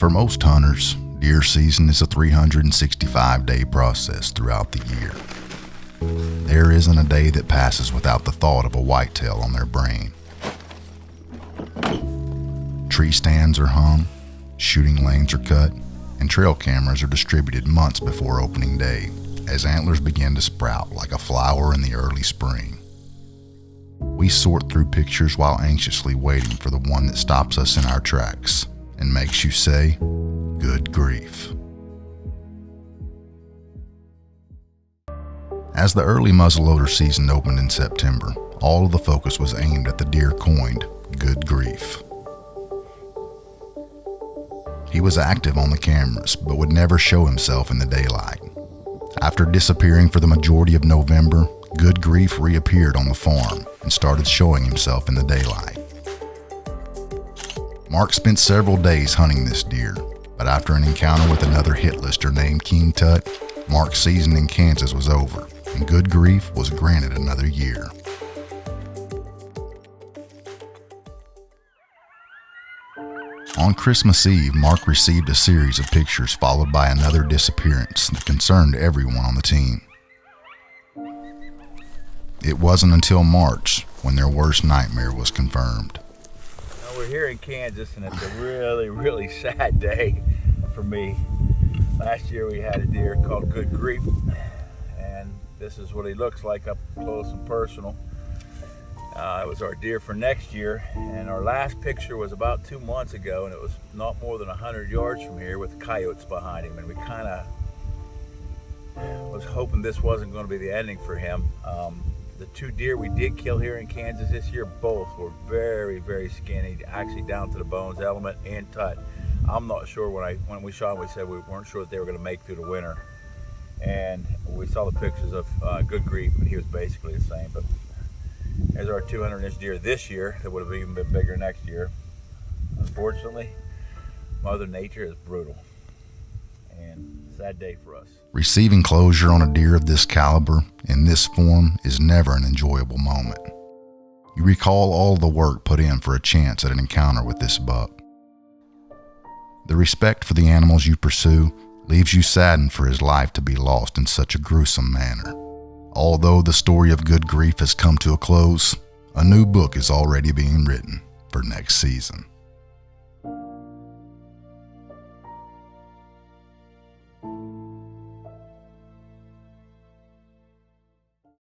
For most hunters, deer season is a 365-day process throughout the year. There isn't a day that passes without the thought of a whitetail on their brain. Tree stands are hung, shooting lanes are cut, and trail cameras are distributed months before opening day as antlers begin to sprout like a flower in the early spring. We sort through pictures while anxiously waiting for the one that stops us in our tracks and makes you say, "Good grief." As the early muzzleloader season opened in September, all of the focus was aimed at the deer coined Good Grief. He was active on the cameras, but would never show himself in the daylight. After disappearing for the majority of November, Good Grief reappeared on the farm and started showing himself in the daylight. Mark spent several days hunting this deer, but after an encounter with another hit-lister named King Tut, Mark's season in Kansas was over, and Good Grief was granted another year. On Christmas Eve, Mark received a series of pictures followed by another disappearance that concerned everyone on the team. It wasn't until March when their worst nightmare was confirmed. Well, we're here in Kansas, and it's a really, really sad day for me. Last year we had a deer called Good Grief, and this is what he looks like up close and personal. It was our deer for next year, and our last picture was about 2 months ago, and it was not more than 100 yards from here with coyotes behind him, and we kind of was hoping this wasn't going to be the ending for him. The 2 deer we did kill here in Kansas this year, both were very, very skinny, actually down to the bones, Element and Tut. I'm not sure, when we shot them, we said we weren't sure that they were going to make through the winter. And we saw the pictures of Good Grief, and he was basically the same. But there's our 200-inch deer this year that would have even been bigger next year. Unfortunately, Mother Nature is brutal, and sad day for us. Receiving closure on a deer of this caliber in this form is never an enjoyable moment. You recall all the work put in for a chance at an encounter with this buck. The respect for the animals you pursue leaves you saddened for his life to be lost in such a gruesome manner. Although the story of Good Grief has come to a close, a new book is already being written for next season.